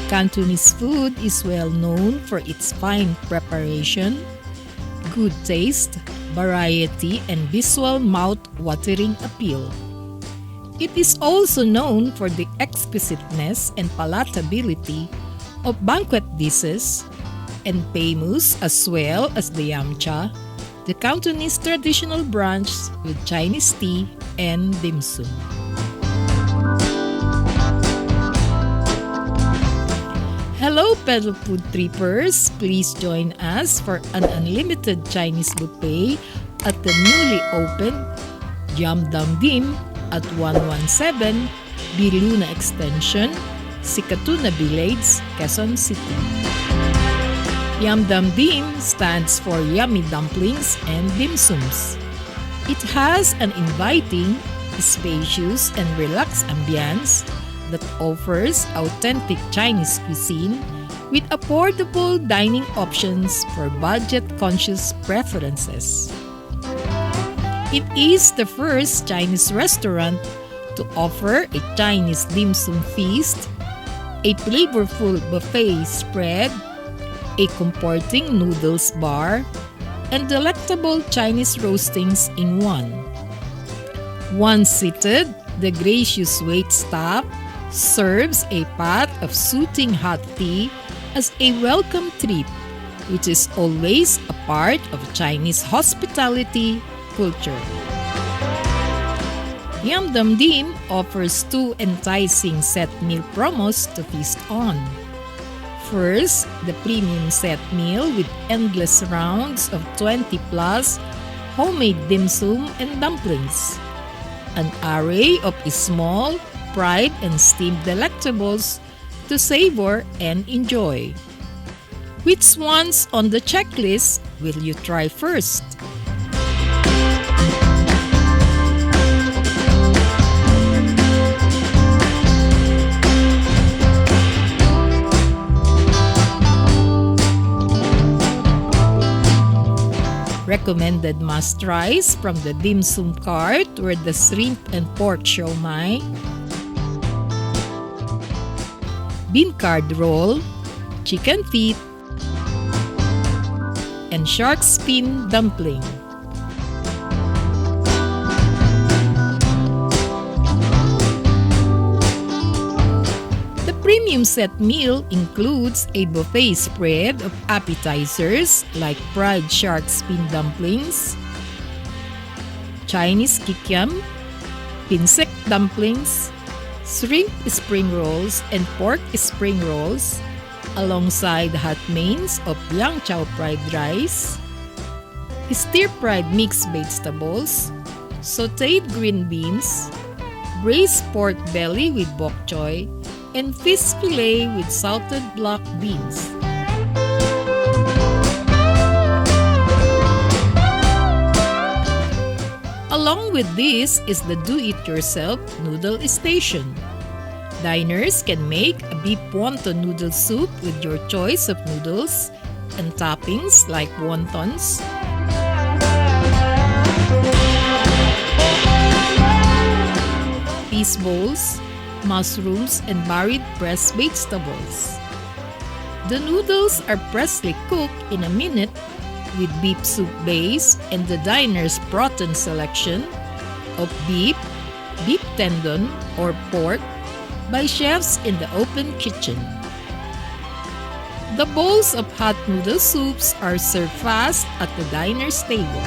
Cantonese food is well known for its fine preparation, good taste, variety, and visual mouth-watering appeal. It is also known for the exquisiteness and palatability of banquet dishes, and famous as well as the yam cha, the Cantonese traditional brunch with Chinese tea and dim sum. Hello, fellow food trippers! Please join us for an unlimited Chinese buffet at the newly opened Yum Dum Dim at 117 Biluna Extension, Sikatuna Village, Quezon City. Yum Dum Dim stands for yummy dumplings and dim sums. It has an inviting, spacious, and relaxed ambiance that offers authentic Chinese cuisine with affordable dining options for budget-conscious preferences. It is the first Chinese restaurant to offer a Chinese dim sum feast, a flavorful buffet spread, a comforting Noodles Bar, and delectable Chinese Roastings in one. Once seated, the gracious waitstaff serves a pot of soothing hot tea as a welcome treat, which is always a part of Chinese hospitality culture. Yum Dum Dim offers two enticing set meal promos to feast on. First, the premium set meal with endless rounds of 20 plus homemade dim sum and dumplings. An array of small, fried and steamed delectables to savor and enjoy. Which ones on the checklist will you try first? Recommended must-tries from the dim sum cart were the shrimp and pork siomai, bean curd roll, chicken feet, and shark fin dumpling. The premium set meal includes a buffet spread of appetizers like fried shark fin dumplings, Chinese kikiam, pinsek dumplings, shrimp spring rolls, and pork spring rolls, alongside hot mains of yang chow fried rice, stir-fried mixed vegetables, sautéed green beans, braised pork belly with bok choy, and fish fillet with salted black beans. Along with this is the do-it-yourself noodle station. Diners can make a beef wonton noodle soup with your choice of noodles and toppings like wontons, fish bowls, mushrooms, and married pressed vegetables. The noodles are freshly cooked in a minute with beef soup base and the diner's protein selection of beef, beef tendon, or pork by chefs in the open kitchen. The bowls of hot noodle soups are served fast at the diner's table.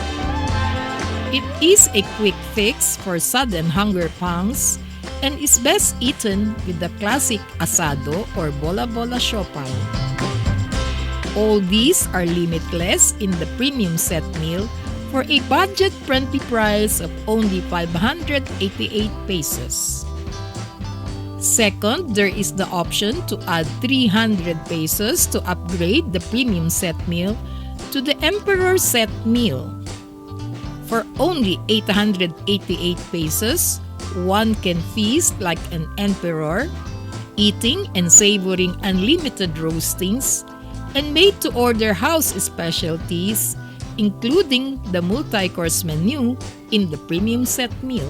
It is a quick fix for sudden hunger pangs and is best eaten with the classic asado or bola-bola siopaw. All these are limitless in the premium set meal for a budget-friendly price of only 588 pesos. Second, there is the option to add 300 pesos to upgrade the premium set meal to the Emperor set meal. For only 888 pesos, one can feast like an emperor, eating and savoring unlimited roastings and made-to-order house specialties, including the multi-course menu in the premium set meal.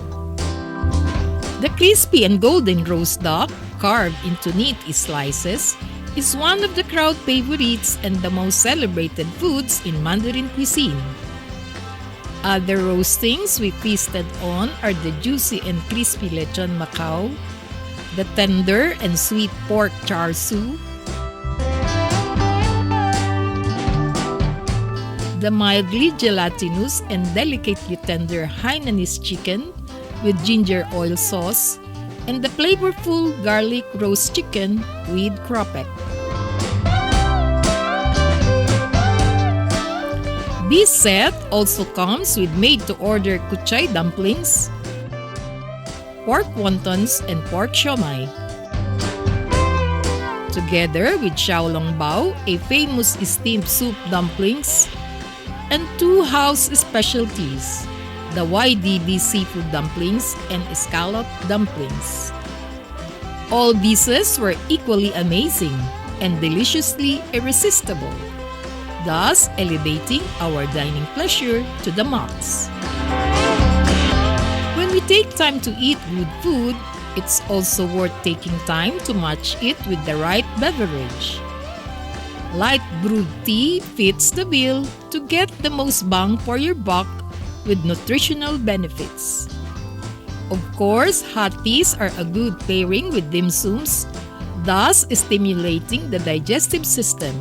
The crispy and golden roast duck, carved into neat slices, is one of the crowd favorites and the most celebrated foods in Mandarin cuisine. Other roastings we feasted on are the juicy and crispy lechon macao, the tender and sweet pork char siu, the mildly gelatinous and delicately tender Hainanese chicken with ginger oil sauce, and the flavorful garlic roast chicken with cropek. This set also comes with made-to-order kuchay dumplings, pork wontons, and pork siomai. Together with xiaolong bao, a famous steamed soup dumplings, and two house specialties, the YDB seafood dumplings and scallop dumplings. All dishes were equally amazing and deliciously irresistible, thus elevating our dining pleasure to the max. When we take time to eat good food, it's also worth taking time to match it with the right beverage. Light brewed tea fits the bill to get the most bang for your buck with nutritional benefits. Of course, hot teas are a good pairing with dim sums, thus stimulating the digestive system,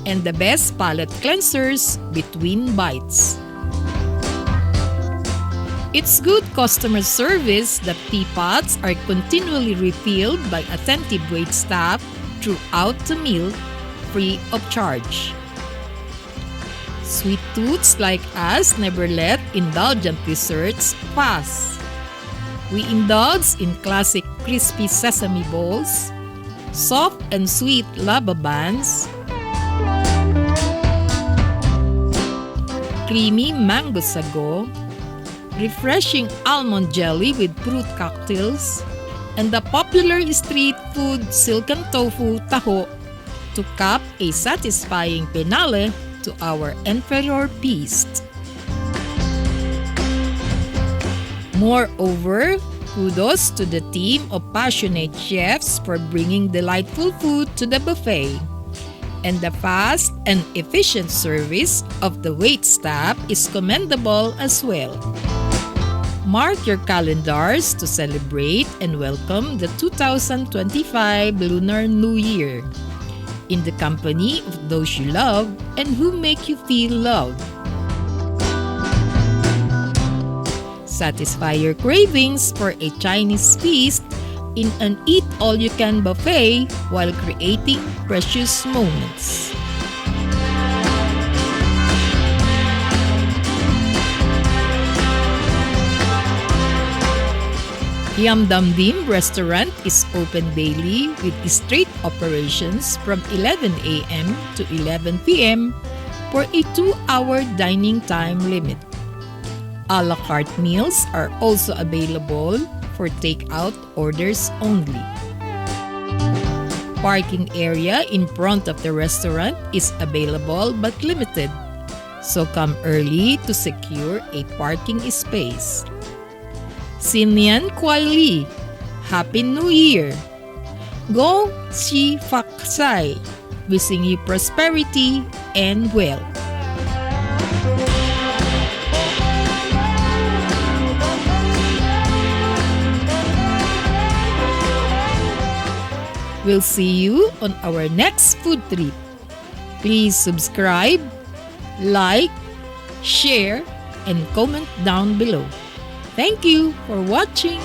and the best palate cleansers between bites. It's good customer service that teapots are continually refilled by attentive waitstaff throughout the meal, free of charge. Sweet tooths like us never let indulgent desserts pass. We indulge in classic crispy sesame balls, soft and sweet lava buns, creamy mango sago, refreshing almond jelly with fruit cocktails, and the popular street food silken tofu taho to cap a satisfying finale to our emperor feast. Moreover, kudos to the team of passionate chefs for bringing delightful food to the buffet. And the fast and efficient service of the waitstaff is commendable as well. Mark your calendars to celebrate and welcome the 2025 Lunar New Year in the company of those you love and who make you feel loved. Satisfy your cravings for a Chinese feast in an eat-all-you-can buffet while creating precious moments. Yum Dum Dim restaurant is open daily with straight operations from 11 a.m. to 11 p.m. for a 2-hour dining time limit. A la carte meals are also available for takeout orders only. Parking area in front of the restaurant is available but limited, so come early to secure a parking space. Sinian Kuai Li, Happy New Year! Go Shi Fak Sai, wishing you prosperity and wealth. We'll see you on our next food trip. Please subscribe, like, share, and comment down below. Thank you for watching.